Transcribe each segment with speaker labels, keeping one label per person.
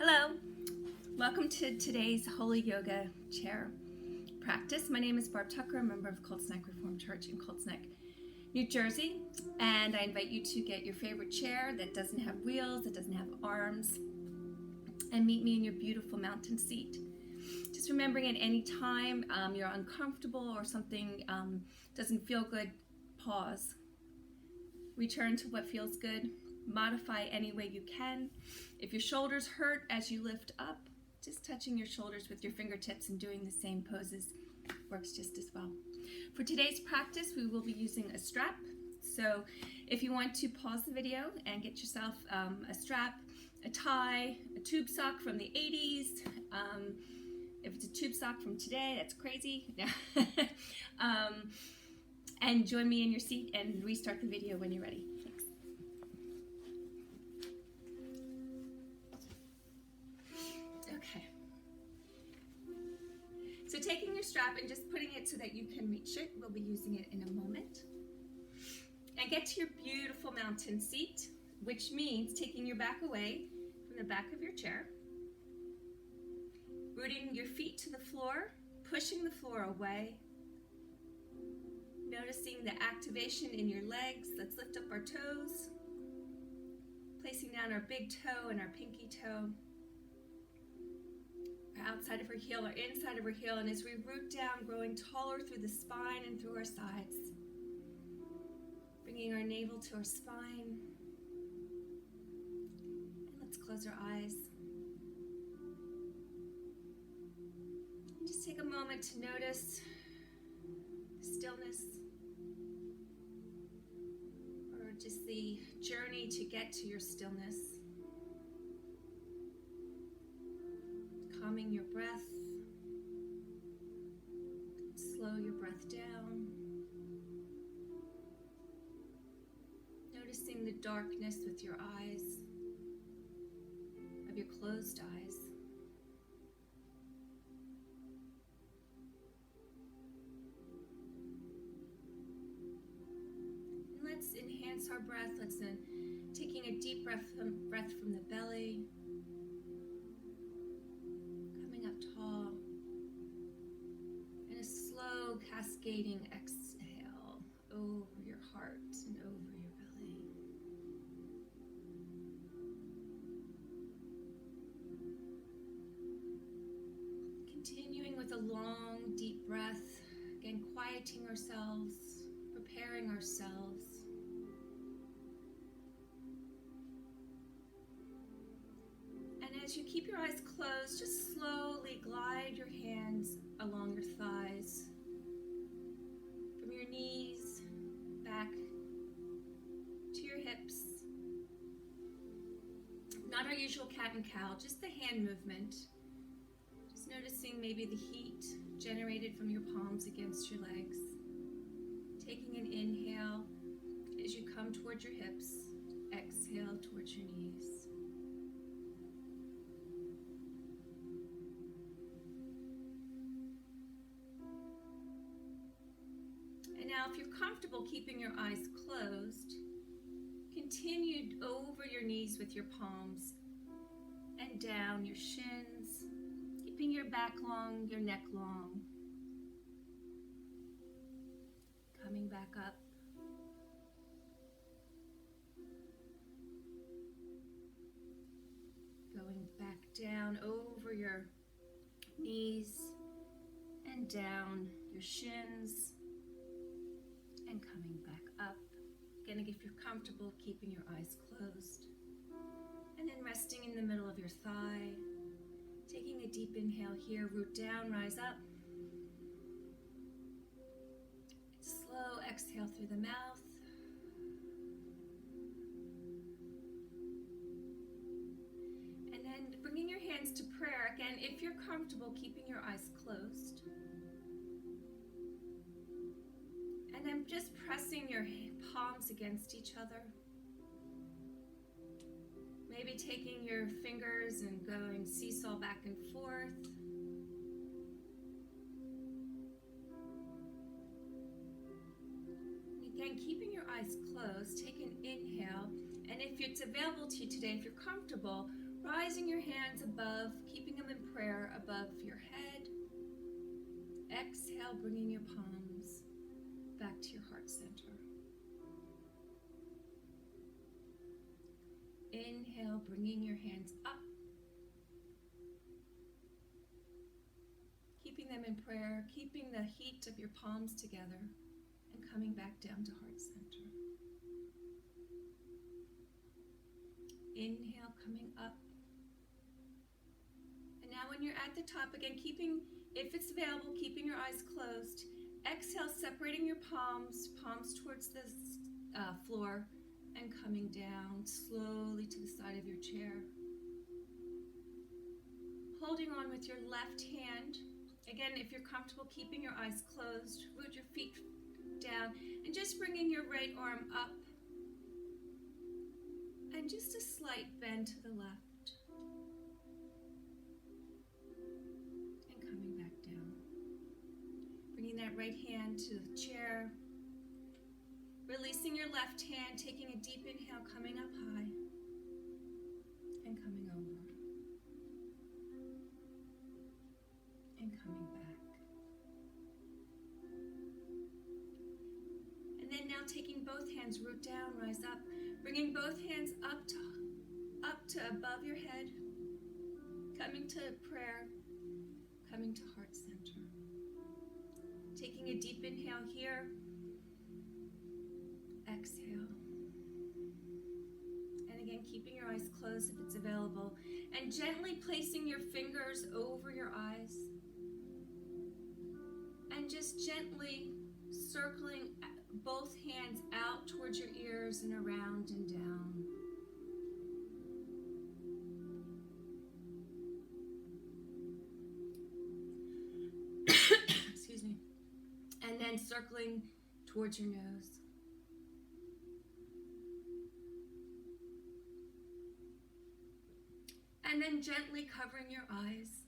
Speaker 1: Hello, welcome to today's Holy Yoga Chair practice. My name is Barb Tucker, a member of Colts Neck Reformed Church in Colts Neck, New Jersey, and I invite you to get your favorite chair that doesn't have wheels, that doesn't have arms, and meet me in your beautiful mountain seat. Just remembering at any time you're uncomfortable or something doesn't feel good, pause. Return to what feels good. Modify any way you can. If your shoulders hurt as you lift up, just touching your shoulders with your fingertips and doing the same poses works just as well. For today's practice, we will be using a strap. So if you want to pause the video and get yourself a strap, a tie, a tube sock from the 80s. If it's a tube sock from today, that's crazy. And join me in your seat and restart the video when you're ready. Thanks. Okay. So taking your strap and just putting it so that you can reach it. We'll be using it in a moment. And get to your beautiful mountain seat, which means taking your back away from the back of your chair. Rooting your feet to the floor, pushing the floor away. Noticing the activation in your legs. Let's lift up our toes. Placing down our big toe and our pinky toe. Our outside of our heel or inside of our heel. And as we root down, growing taller through the spine and through our sides. Bringing our navel to our spine. And let's close our eyes. Just take a moment to notice stillness, or just the journey to get to your stillness. Calming your breath, slow your breath down. Noticing the darkness with your eyes, of your closed eyes. Let's enhance our breath. Let's taking a deep breath from the belly, coming up tall, and a slow cascading exhale over your heart and over your belly. Continuing with a long, deep breath, again quieting ourselves, preparing ourselves. As you keep your eyes closed, just slowly glide your hands along your thighs, from your knees back to your hips. Not our usual cat and cow, just the hand movement. Just noticing maybe the heat generated from your palms against your legs. Taking an inhale as you come towards your hips, exhale towards your knees. Now, if you're comfortable keeping your eyes closed, continue over your knees with your palms and down your shins, keeping your back long, your neck long. Coming back up. Going back down over your knees and down your shins. And coming back up. Again, if you're comfortable, keeping your eyes closed. And then resting in the middle of your thigh. Taking a deep inhale here, root down, rise up. Slow exhale through the mouth. And then bringing your hands to prayer. Again, if you're comfortable, keeping your eyes closed. And then just pressing your palms against each other. Maybe taking your fingers and going seesaw back and forth. Again, keeping your eyes closed, take an inhale. And if it's available to you today, if you're comfortable, Rising your hands above, keeping them in prayer above your head. Exhale, bringing your palms back to your heart center. Inhale, bringing your hands up. Keeping them in prayer, keeping the heat of your palms together, and coming back down to heart center. Inhale, coming up. And now when you're at the top again, keeping, if it's available, keeping your eyes closed. Exhale, separating your palms towards the floor, and coming down slowly to the side of your chair. Holding on with your left hand. Again, if you're comfortable keeping your eyes closed, root your feet down, and just bringing your right arm up. And just a slight bend to the left. And coming back down. Bringing that right hand to the chair. Releasing your left hand, taking a deep inhale, coming up high. And coming over. And coming back. And then now taking both hands, root down, rise up. Bringing both hands up to above your head. Coming to prayer. Coming to heart center. Taking a deep inhale here. Exhale. And again, keeping your eyes closed if it's available. And gently placing your fingers over your eyes. And just gently circling both hands out towards your ears and around and down. Excuse me. And then circling towards your nose. And then gently covering your eyes.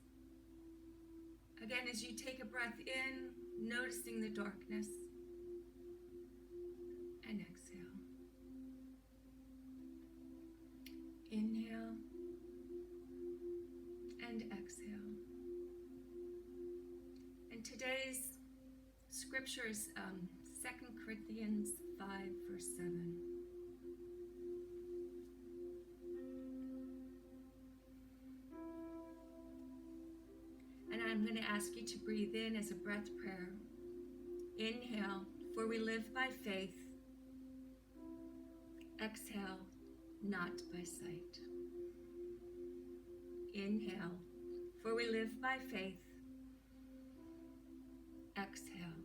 Speaker 1: Again, as you take a breath in, noticing the darkness. And exhale. Inhale. And exhale. And today's scripture is 2 Corinthians 5, verse 7. And I'm going to ask you to breathe in as a breath prayer. Inhale, for we live by faith. Exhale, not by sight. Inhale, for we live by faith. Exhale,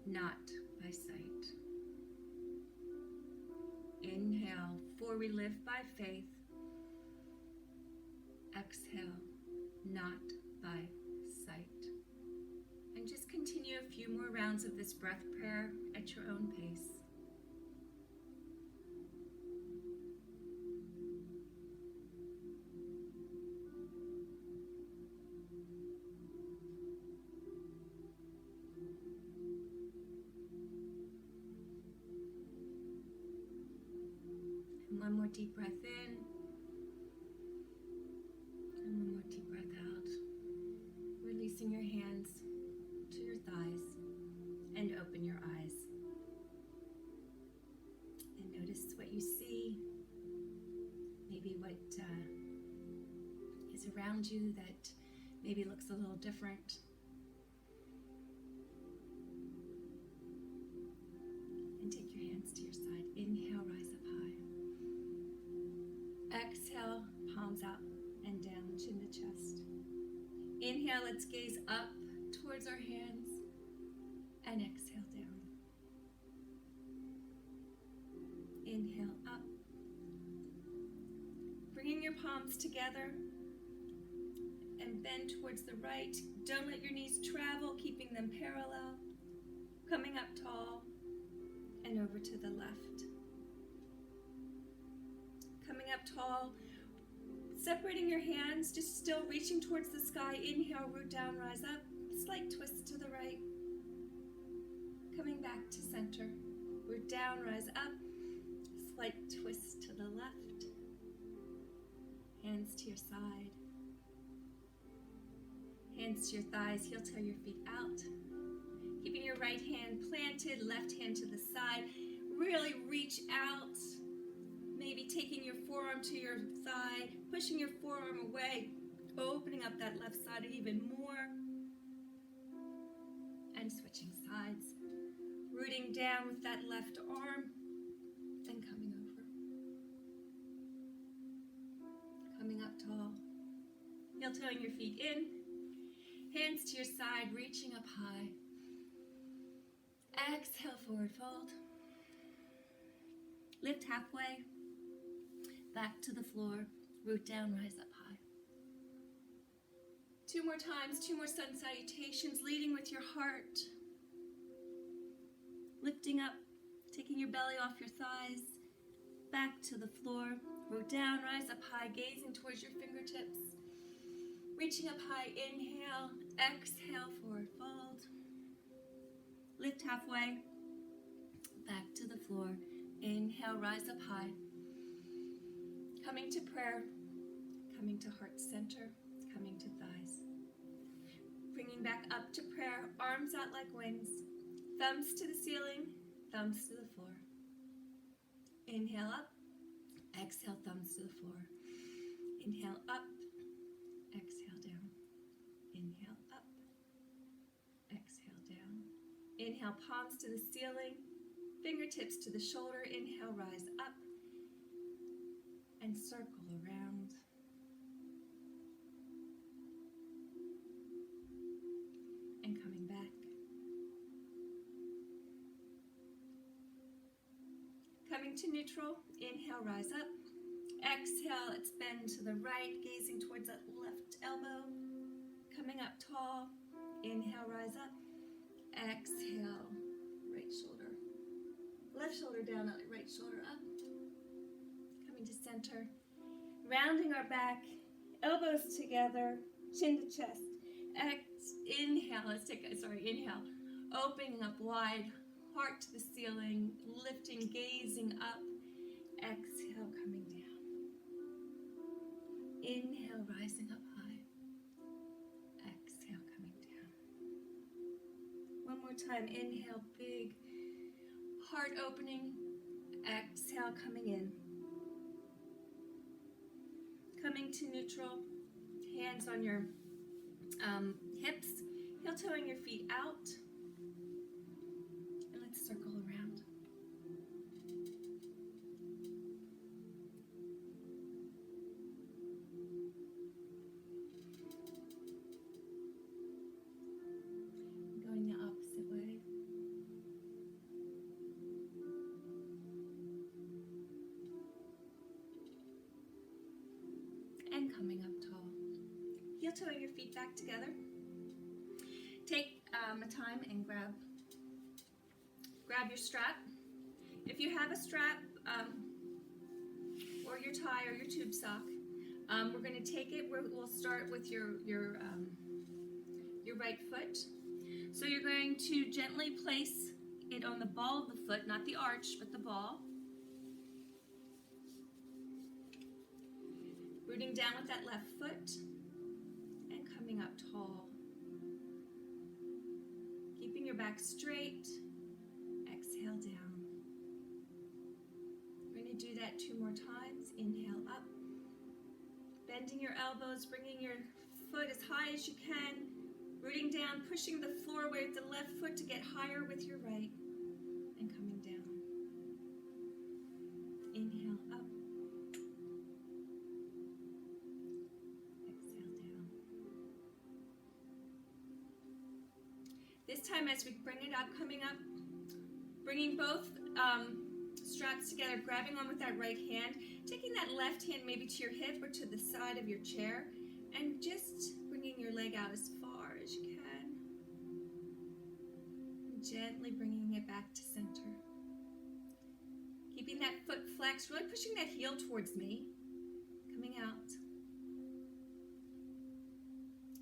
Speaker 1: not by sight. Inhale, for we live by faith. Exhale, not by sight. And just continue a few more rounds of this breath prayer at your own pace. And one more deep breath in. And one more deep breath out. Releasing your hands to your thighs and open your eyes. And notice what you see, maybe what is around you that maybe looks a little different. And take your hands to your side. Inhale, rise up high. Exhale, palms out and down, chin to chest. Inhale, let's gaze up towards our hands, and exhale down. Inhale up. Bringing your palms together and bend towards the right. Don't let your knees travel, keeping them parallel. Coming up tall and over to the left. Coming up tall. Separating your hands, just still reaching towards the sky. Inhale, root down, rise up. Slight twist to the right. Coming back to center. Root down, rise up. Slight twist to the left. Hands hands to your side. Hands to your thighs, heel-toe your feet out. Keeping your right hand planted, left hand to the side. Really reach out. Maybe taking your forearm to your thigh, pushing your forearm away, opening up that left side even more. And switching sides. Rooting down with that left arm and coming over. Coming up tall. Heel-toeing your feet in. Hands to your side, reaching up high. Exhale, forward fold. Lift halfway. Back to the floor. Root down, rise up high. 2 more times, 2 more sun salutations, leading with your heart. Lifting up, taking your belly off your thighs. Back to the floor. Root down, rise up high, gazing towards your fingertips. Reaching up high, inhale, exhale, forward fold. Lift halfway, back to the floor. Inhale, rise up high. Coming to prayer, coming to heart center, coming to thighs. Bringing back up to prayer, arms out like wings. Thumbs to the ceiling, thumbs to the floor. Inhale up, exhale, thumbs to the floor. Inhale up, exhale down. Inhale up, exhale down. Inhale, palms to the ceiling, fingertips to the shoulder. Inhale, rise up and circle around. And coming back. Coming to neutral, inhale, rise up. Exhale, let's bend to the right, gazing towards that left elbow. Coming up tall, inhale, rise up. Exhale, right shoulder. Left shoulder down, right shoulder up. Coming to center. Rounding our back, elbows together, chin to chest. Inhale, inhale. Opening up wide, heart to the ceiling, lifting, gazing up. Exhale, coming down. Inhale, rising up high. Exhale, coming down. One more time. Inhale, big heart opening. Exhale, coming in. Coming to neutral. Hands on your hips. Heel-toeing your feet out. And let's circle around. Going the opposite way. And coming up tall. Heel-toeing your feet back together. Take a time and grab your strap. If you have a strap or your tie or your tube sock, we're going to take it. We'll start with your right foot. So you're going to gently place it on the ball of the foot, not the arch, but the ball. Rooting down with that left foot and coming up tall. Keeping your back straight. Exhale down. We're going to do that 2 more times. Inhale up. Bending your elbows, bringing your foot as high as you can. Rooting down, pushing the floor away with the left foot to get higher with your right. And coming down. Inhale up. Exhale down. This time as we bring it up, coming up, bringing both straps together, grabbing on with that right hand, taking that left hand maybe to your hip or to the side of your chair, and just bringing your leg out as far as you can. And gently bringing it back to center. Keeping that foot flexed, really pushing that heel towards me. Coming out.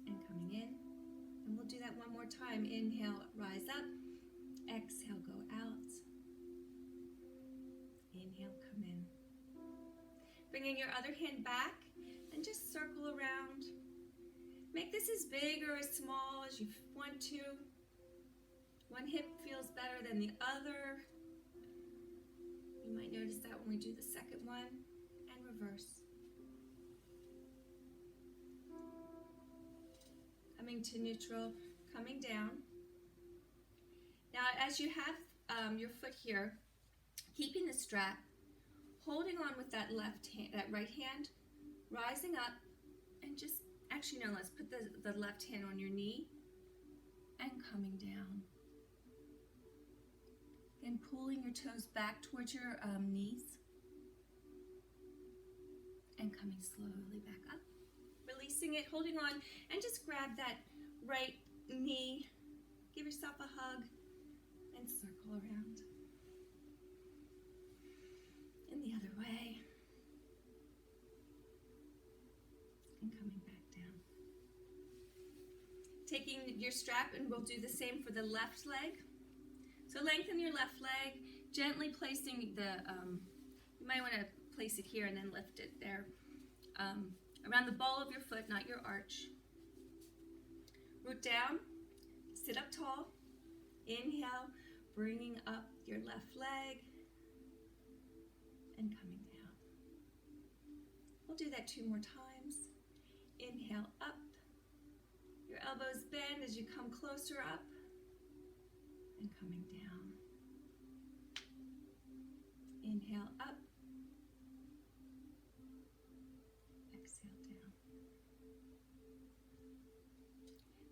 Speaker 1: And coming in. And we'll do that one more time. Inhale, rise up. Exhale, go out. Inhale, come in. Bringing your other hand back and just this as big or as small as you want to. One hip feels better than the other. You might notice that when we do the second one, and reverse. Coming to neutral, coming down. Now, as you have your foot here, keeping the strap, holding on with that left hand, that right hand, rising up, and just, actually no, let's put the left hand on your knee, and coming down. Then pulling your toes back towards your knees, and coming slowly back up. Releasing it, holding on, and just grab that right knee, give yourself a hug, and circle around. And the other way. And coming back down. Taking your strap, and we'll do the same for the left leg. So lengthen your left leg, gently placing the, you might want to place it here and then lift it there. Around the ball of your foot, not your arch. Root down, sit up tall. Inhale, bringing up your left leg and coming down. We'll do that 2 more times. Inhale up. Your elbows bend as you come closer up and coming down. Inhale up. Exhale down.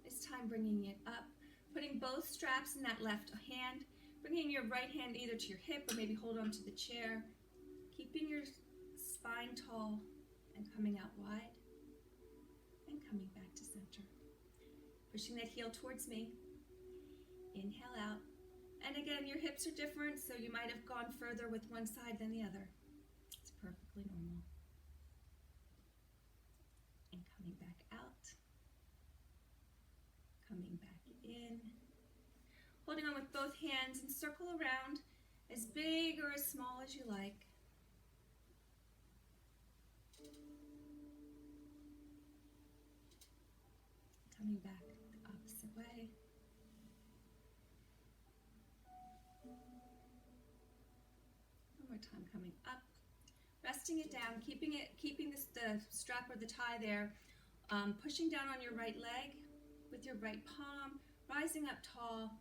Speaker 1: This time bringing it up, putting both straps in that left hand, bringing your right hand either to your hip or maybe hold on to the chair, keeping your spine tall and coming out wide and coming back to center. Pushing that heel towards me. Inhale out. And again, your hips are different, so you might have gone further with one side than the other. It's perfectly normal. And coming back out. Coming back in. Holding on with both hands and circle around as big or as small as you like. Coming back the opposite way. One more time, coming up, resting it down, keeping the strap or the tie there, pushing down on your right leg with your right palm, rising up tall,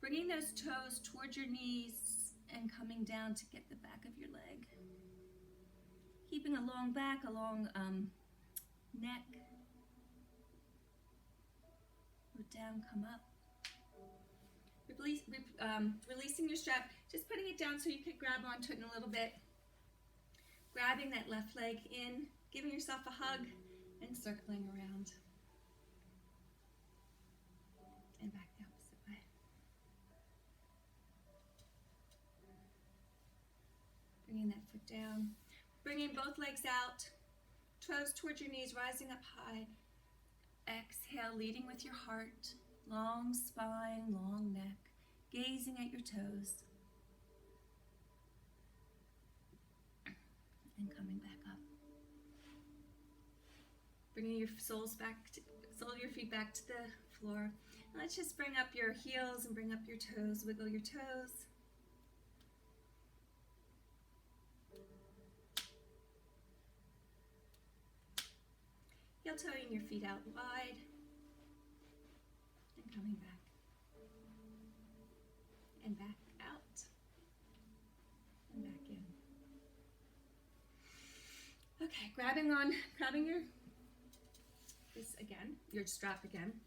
Speaker 1: bringing those toes towards your knees and coming down to get the back of your leg. Keeping a long back, a long neck. Root down, come up. Releasing your strap, just putting it down so you could grab onto it in a little bit. Grabbing that left leg in, giving yourself a hug, and circling around. And back the opposite way. Bringing that foot down. Bringing both legs out. Toes towards your knees, rising up high. Exhale, leading with your heart. Long spine, long neck. Gazing at your toes. And coming back up. Bringing your sole of your feet back to the floor. And let's just bring up your heels and bring up your toes. Wiggle your toes. Heel toeing your feet out wide. And coming back. And back out. And back in. Okay, grabbing your strap again.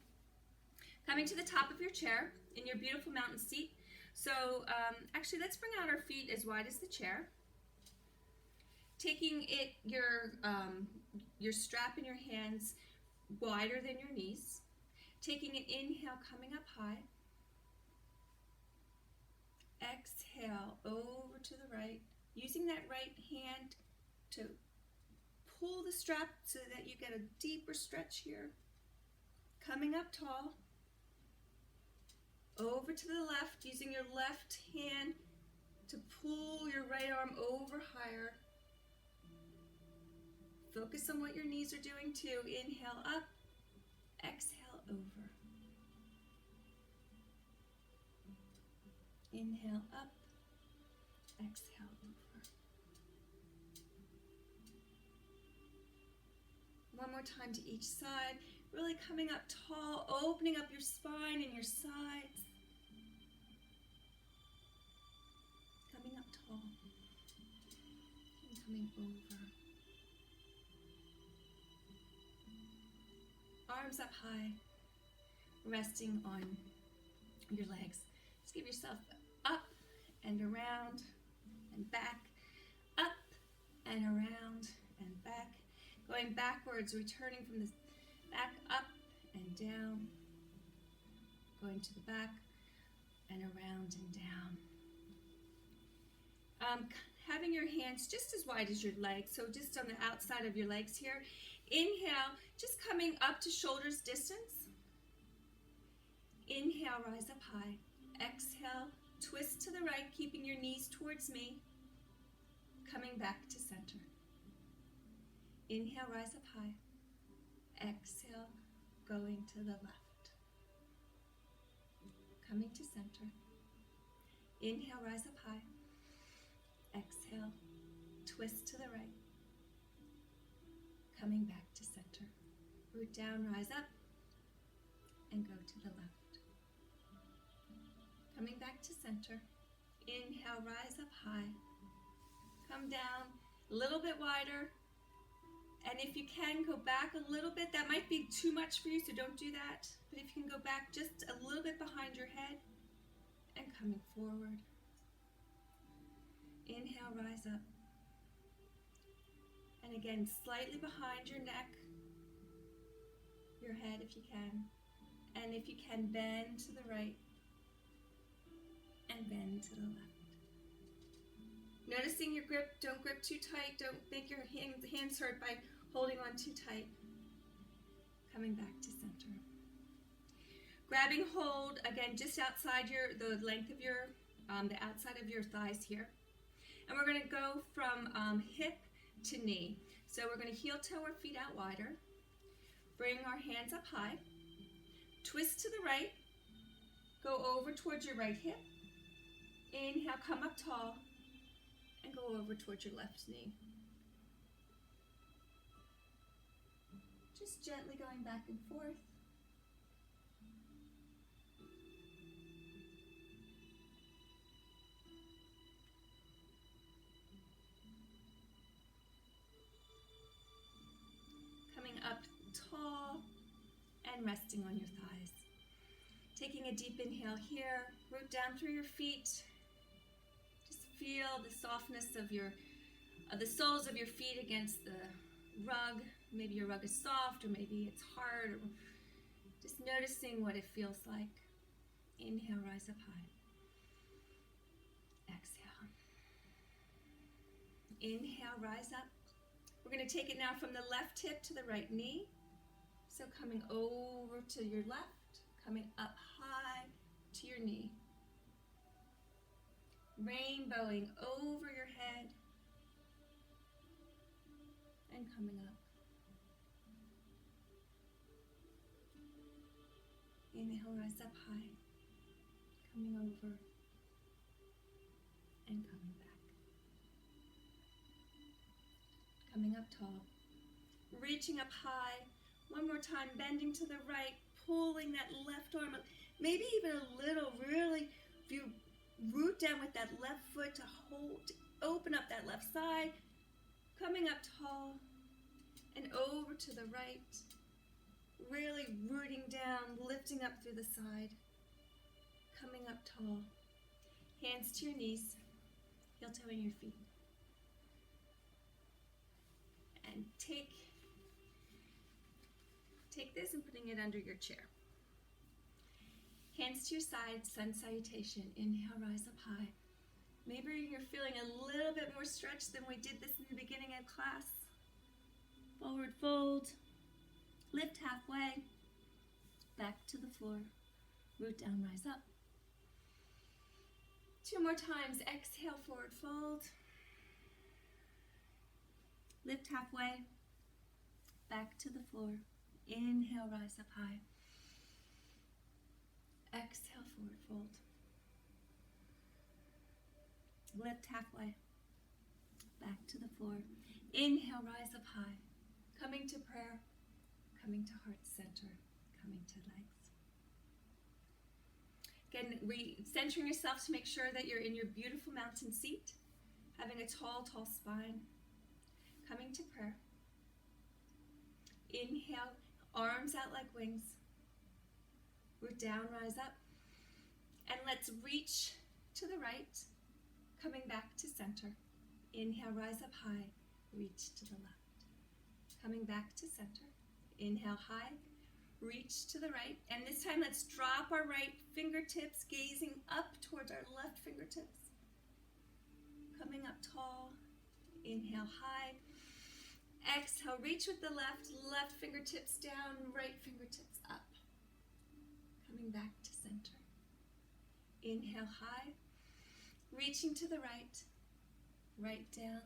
Speaker 1: Coming to the top of your chair in your beautiful mountain seat. So actually, let's bring out our feet as wide as the chair. Taking your strap in your hands wider than your knees. Taking an inhale, coming up high. Exhale, over to the right. Using that right hand to pull the strap so that you get a deeper stretch here. Coming up tall. Over to the left, using your left hand to pull your right arm over higher. Focus on what your knees are doing too. Inhale up, Exhale over. Inhale up. Exhale over. One more time to each side. Really coming up tall, opening up your spine and your sides. Coming up tall. And coming over. Arms up high. Resting on your legs. Just give yourself up and around and back. Up and around and back. Going backwards, returning from the back up and down. Going to the back and around and down. Having your hands just as wide as your legs, so just on the outside of your legs here. Inhale, just coming up to shoulders distance. Inhale, rise up high. Exhale, twist to the right, keeping your knees towards me. Coming back to center. Inhale, rise up high. Exhale, going to the left. Coming to center. Inhale, rise up high. Exhale, twist to the right. Coming back to center. Root down, rise up, and go to the left. Coming back to center. Inhale, rise up high. Come down a little bit wider. And if you can, go back a little bit. That might be too much for you, so don't do that. But if you can go back just a little bit behind your head and coming forward. Inhale, rise up. And again, slightly behind your neck, your head if you can. And if you can, bend to the right and bend to the left. Noticing your grip, don't grip too tight. Don't make your hands hurt by holding on too tight. Coming back to center. Grabbing hold, again, just outside the length of your, the outside of your thighs here. And we're going to go from hip to knee. So we're going to heel toe our feet out wider. Bring our hands up high. Twist to the right. Go over towards your right hip. Inhale, come up tall. And go over towards your left knee. Just gently going back and forth. Coming up tall and resting on your thighs. Taking a deep inhale here, root down through your feet. Just feel the softness of the soles of your feet against the rug. Maybe your rug is soft, or maybe it's hard. Or just noticing what it feels like. Inhale, rise up high. Exhale. Inhale, rise up. We're going to take it now from the left hip to the right knee. So coming over to your left, coming up high to your knee. Rainbowing over your head and coming up. Inhale, rise up high, coming over and coming back. Coming up tall, reaching up high. One more time, bending to the right, pulling that left arm up, maybe even a little, really, if you root down with that left foot to hold, open up that left side, coming up tall, and over to the right, really rooting down, lifting up through the side, coming up tall, hands to your knees, heel toeing your feet, and take this and putting it under your chair. Hands to your side, sun salutation. Inhale, rise up high. Maybe you're feeling a little bit more stretched than we did this in the beginning of class. Forward fold, lift halfway, back to the floor, root down, rise up. 2 more times, exhale, forward fold, lift halfway, back to the floor, Inhale, rise up high. Exhale, forward fold. Lift halfway. Back to the floor. Inhale, rise up high. Coming to prayer. Coming to heart center. Coming to legs. Again, centering yourself to make sure that you're in your beautiful mountain seat. Having a tall, tall spine. Coming to prayer. Inhale, arms out like wings. Root down, rise up. And let's reach to the right. Coming back to center. Inhale, rise up high. Reach to the left. Coming back to center. Inhale, high. Reach to the right. And this time, let's drop our right fingertips, gazing up towards our left fingertips. Coming up tall. Inhale, high. Exhale, reach with the left fingertips down, right fingertips up. Coming back to center. Inhale, high. Reaching to the right. Right down,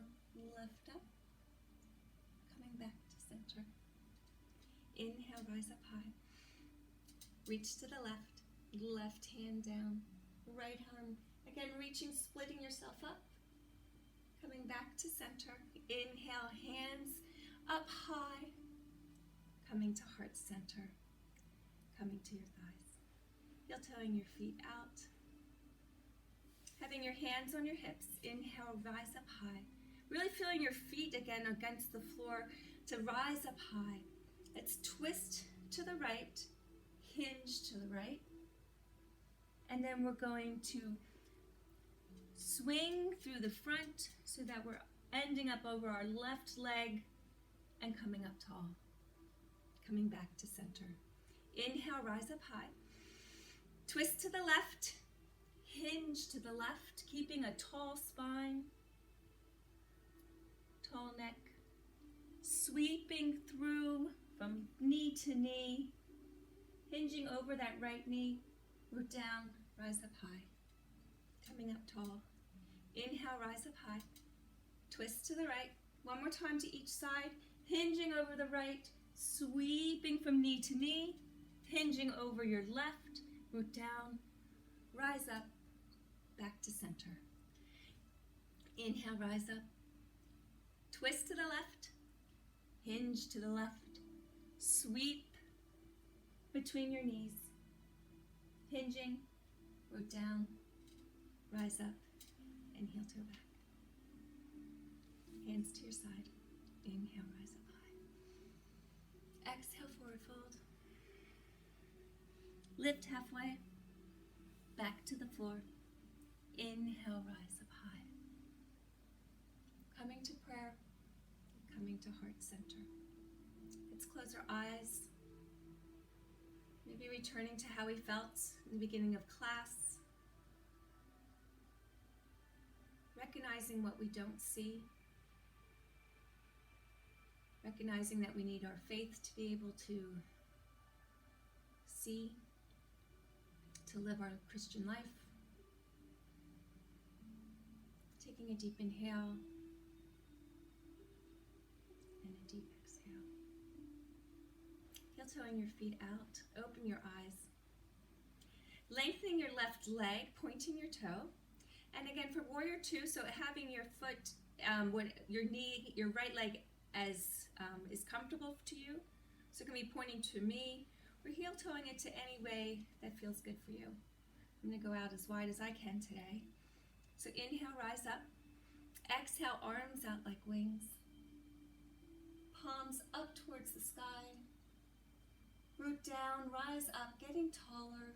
Speaker 1: left up. Coming back to center. Inhale, rise up high. Reach to the left. Left hand down. Right arm. Again, reaching, splitting yourself up. Coming back to center. Inhale, hands up high. Coming to heart center. Coming to your thighs. Heel-toeing your feet out. Having your hands on your hips. Inhale, rise up high. Really feeling your feet again against the floor to rise up high. Let's twist to the right, hinge to the right. And then we're going to swing through the front so that we're ending up over our left leg and coming up tall. Coming back to center. Inhale, rise up high. Twist to the left, hinge to the left, keeping a tall spine, tall neck, sweeping through from knee to knee, hinging over that right knee, root down, rise up high, coming up tall. Inhale, rise up high, twist to the right, one more time to each side, hinging over the right, sweeping from knee to knee, hinging over your left, root down, rise up, back to center. Inhale, rise up, twist to the left, hinge to the left, sweep between your knees, hinging, root down, rise up, and heel toe back. Hands to your side. Inhale, rise up high. Exhale, forward fold. Lift halfway, back to the floor. Inhale, rise up high. Coming to prayer, coming to heart center. Let's close our eyes. Maybe returning to how we felt in the beginning of class. Recognizing what we don't see. Recognizing that we need our faith to be able to see, to live our Christian life. Taking a deep inhale and a deep exhale. Heel-toeing your feet out. Open your eyes. Lengthening your left leg, pointing your toe. And again, for warrior two, so having your foot, your knee, your right leg as is comfortable to you. So it can be pointing to me, or heel-toeing it to any way that feels good for you. I'm going to go out as wide as I can today. So inhale, rise up. Exhale, arms out like wings. Palms up towards the sky. Root down, rise up, getting taller.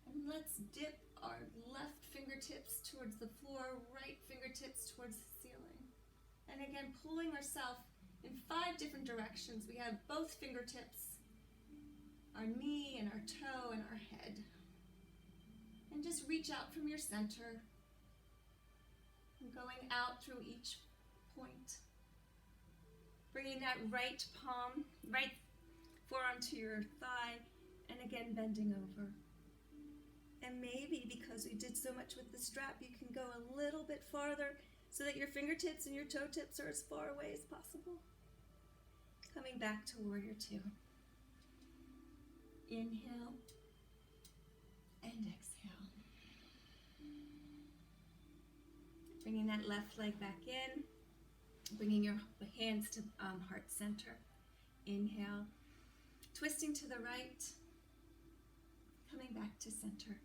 Speaker 1: And let's dip our left fingertips towards the floor, right fingertips towards the ceiling. And again, pulling ourselves in 5 different directions. We have both fingertips, our knee and our toe and our head. And just reach out from your center. And going out through each point. Bringing that right palm, right forearm to your thigh, and again bending over. And maybe because we did so much with the strap, you can go a little bit farther so that your fingertips and your toe tips are as far away as possible. Coming back to warrior two. Inhale and exhale. Bringing that left leg back in. Bringing your hands to heart center. Inhale. Twisting to the right. Coming back to center.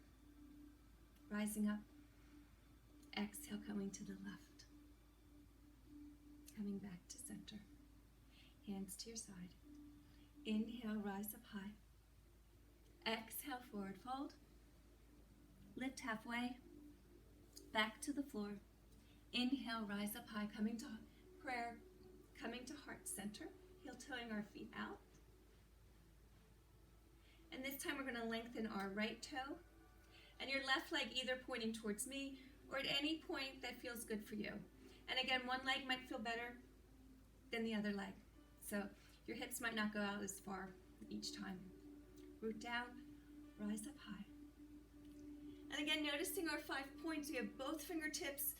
Speaker 1: Rising up. Exhale, coming to the left. Coming back to center. Hands to your side. Inhale, rise up high. Exhale, forward fold. Lift halfway. Back to the floor. Inhale, rise up high, coming to prayer, coming to heart center. Heel-toeing our feet out. And this time we're going to lengthen our right toe. And your left leg either pointing towards me or at any point that feels good for you. And again, one leg might feel better than the other leg. So your hips might not go out as far each time. Root down, rise up high. And again, noticing our 5 points, we have both fingertips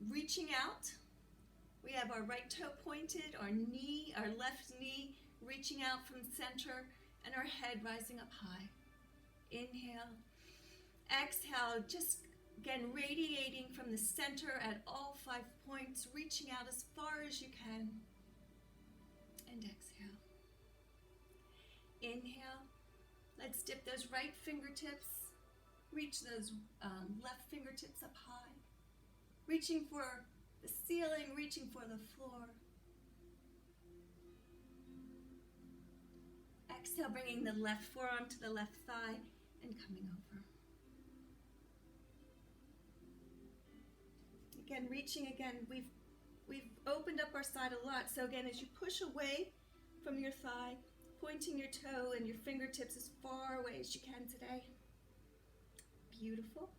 Speaker 1: reaching out. We have our right toe pointed, our left knee reaching out from center, and our head rising up high. Inhale. Exhale, just again radiating from the center at all 5 points, reaching out as far as you can. And exhale. Inhale. Let's dip those right fingertips. Reach those left fingertips up high. Reaching for the ceiling, reaching for the floor. Exhale, bringing the left forearm to the left thigh and coming over. Again, reaching again. We've opened up our side a lot. So again, as you push away from your thigh, pointing your toe and your fingertips as far away as you can today. Beautiful.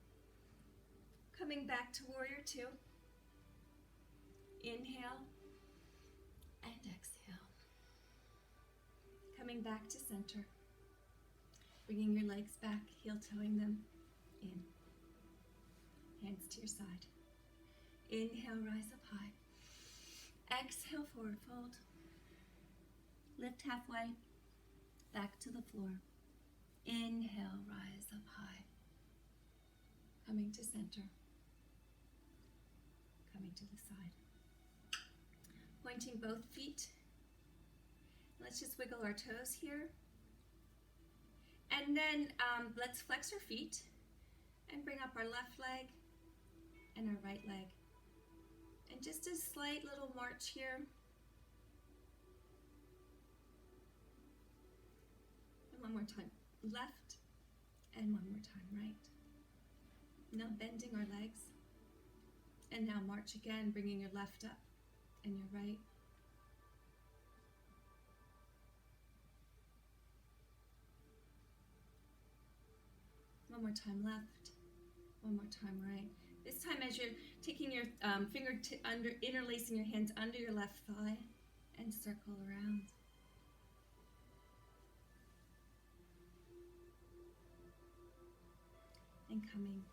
Speaker 1: Coming back to warrior two. Inhale and exhale. Coming back to center. Bringing your legs back, heel-toeing them in. Hands to your side. Inhale, rise up high. Exhale, forward fold. Lift halfway. Back to the floor. Inhale, rise up high. Coming to center. Coming to the side. Pointing both feet. Let's just wiggle our toes here. And then let's flex our feet and bring up our left leg and our right leg. And just a slight little march here. And one more time, left, and one more time, right. Now bending our legs. And now march again, bringing your left up and your right. One more time left, one more time right. This time as you're taking your interlacing your hands under your left thigh and circle around. And coming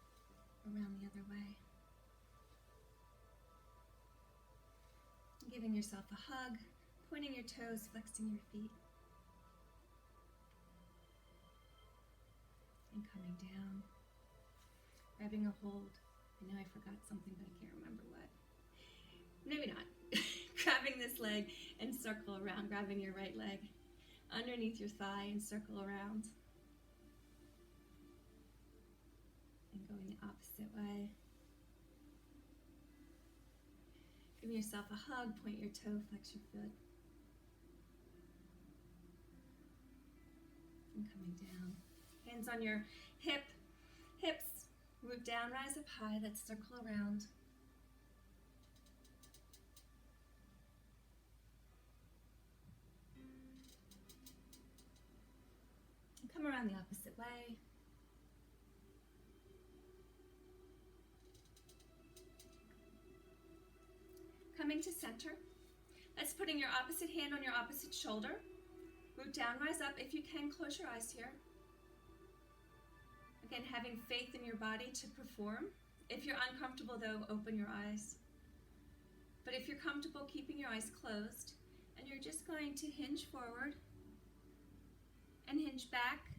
Speaker 1: around the other way. Giving yourself a hug, pointing your toes, flexing your feet. And coming down, grabbing a hold. I know I forgot something, but I can't remember what. Maybe not. Grabbing this leg and circle around, grabbing your right leg underneath your thigh and circle around. And going the opposite way. Give yourself a hug, point your toe, flex your foot. And coming down. Hands on your hips, root down, rise up high. Let's circle around. And come around the opposite way. Coming to center. Let's putting your opposite hand on your opposite shoulder. Root down, rise up. If you can, close your eyes here. Again, having faith in your body to perform. If you're uncomfortable though, open your eyes. But if you're comfortable, keeping your eyes closed, and you're just going to hinge forward and hinge back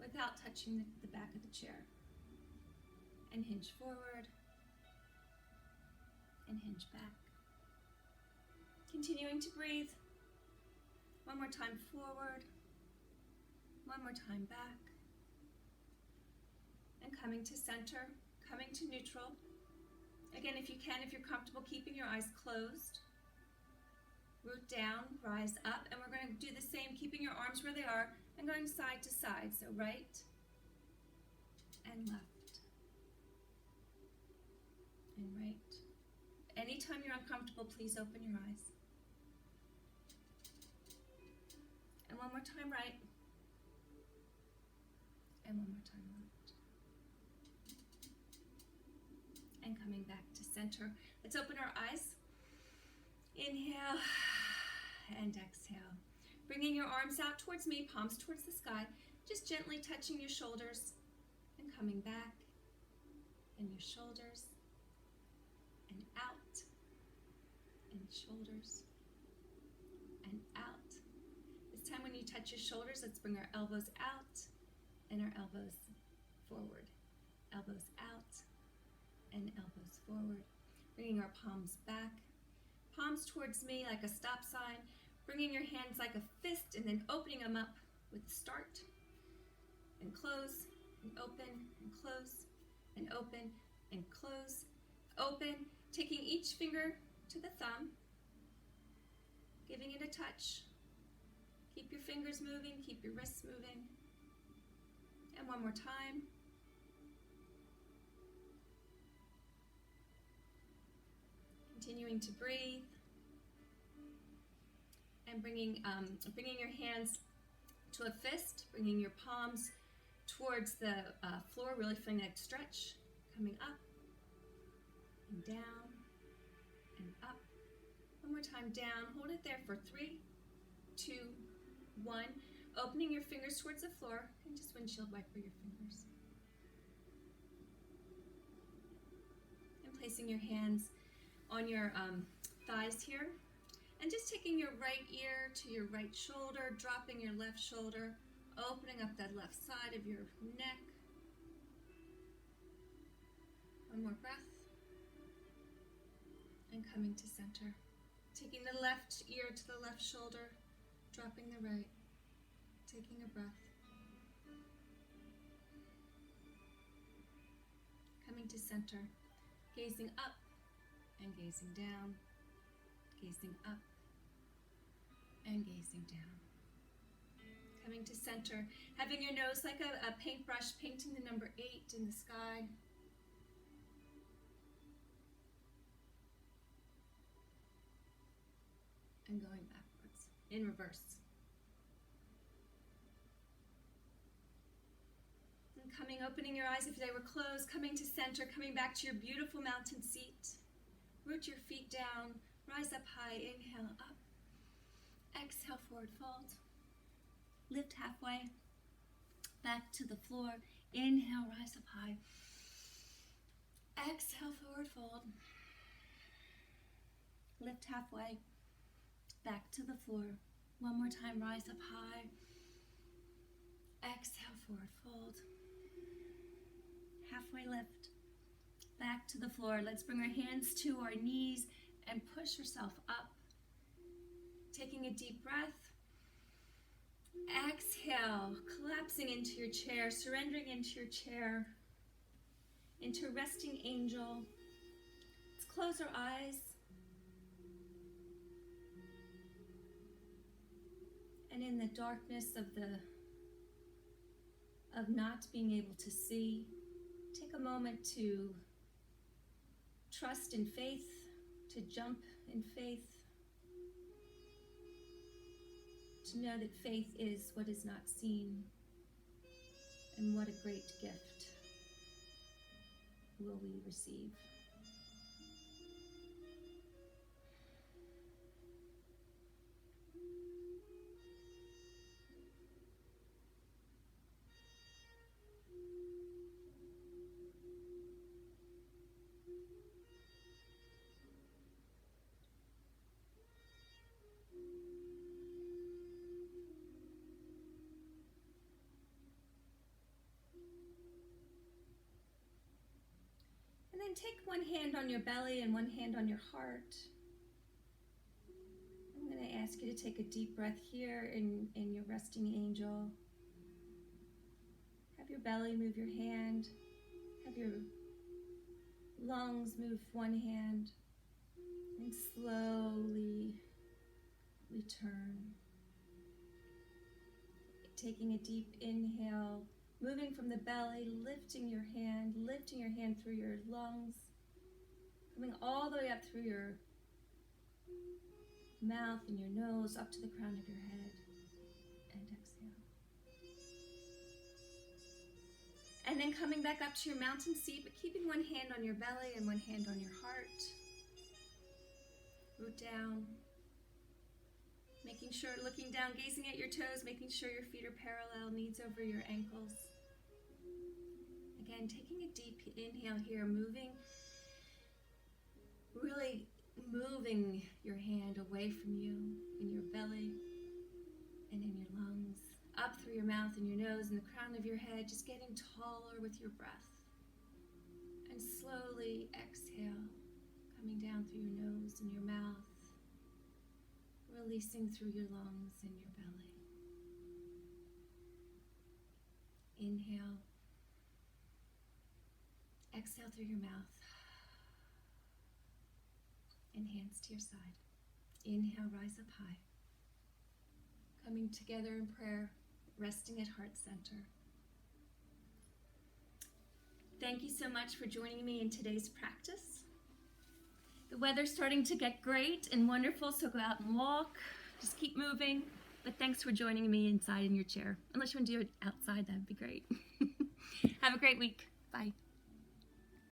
Speaker 1: without touching the back of the chair. And hinge forward and hinge back. Continuing to breathe. One more time forward. One more time back. And coming to center, coming to neutral. Again, if you can, if you're comfortable, keeping your eyes closed. Root down, rise up, and we're going to do the same, keeping your arms where they are and going side to side. So right and left and right. Anytime you're uncomfortable, please open your eyes. And one more time right. And one more time left. And coming back to center. Let's open our eyes. Inhale and exhale. Bringing your arms out towards me, palms towards the sky. Just gently touching your shoulders and coming back. And your shoulders. And out. And shoulders. And out. This time when you touch your shoulders, let's bring our elbows out and our elbows forward. Elbows out and elbows forward. Bringing our palms back. Palms towards me like a stop sign. Bringing your hands like a fist and then opening them up with a start. And close and open and close and open and close. Open. Taking each finger to the thumb. Giving it a touch. Keep your fingers moving. Keep your wrists moving. And one more time. Continuing to breathe. And bringing your hands to a fist. Bringing your palms towards the floor. Really feeling that stretch. Coming up. And down. And up. One more time down. Hold it there for 3, 2, 1. Opening your fingers towards the floor and just windshield wiper your fingers. And placing your hands on your thighs here. And just taking your right ear to your right shoulder, dropping your left shoulder, opening up that left side of your neck. One more breath. And coming to center. Taking the left ear to the left shoulder, dropping the right. Taking a breath. Coming to center. Gazing up and gazing down. Gazing up and gazing down. Coming to center. Having your nose like a paintbrush, painting the number 8 in the sky. And going backwards, in reverse. And coming, opening your eyes if they were closed, coming to center, coming back to your beautiful mountain seat. Root your feet down, rise up high, inhale, up. Exhale, forward fold. Lift halfway, back to the floor. Inhale, rise up high. Exhale, forward fold. Lift halfway. Back to the floor. One more time, rise up high. Exhale, forward fold. Halfway lift. Back to the floor. Let's bring our hands to our knees and push yourself up. Taking a deep breath. Exhale, collapsing into your chair, surrendering into your chair, into resting angel. Let's close our eyes. And in the darkness of not being able to see, take a moment to trust in faith, to jump in faith, to know that faith is what is not seen, and what a great gift will we receive. take one hand on your belly and one hand on your heart. I'm going to ask you to take a deep breath here in your resting angel. Have your belly move your hand. Have your lungs move one hand. And slowly return. Taking a deep inhale, moving from the belly, lifting your hand through your lungs, coming all the way up through your mouth and your nose, up to the crown of your head, and exhale. And then coming back up to your mountain seat, but keeping one hand on your belly and one hand on your heart. Root down. Making sure, looking down, gazing at your toes, making sure your feet are parallel, knees over your ankles. Again, taking a deep inhale here, really moving your hand away from you in your belly and in your lungs, up through your mouth and your nose and the crown of your head, just getting taller with your breath. And slowly exhale, coming down through your nose and your mouth, releasing through your lungs and your belly. Inhale. Exhale through your mouth. And hands to your side. Inhale, rise up high. Coming together in prayer, resting at heart center. Thank you so much for joining me in today's practice. The weather's starting to get great and wonderful, so go out and walk. Just keep moving. But thanks for joining me inside in your chair. Unless you want to do it outside, that would be great. Have a great week. Bye.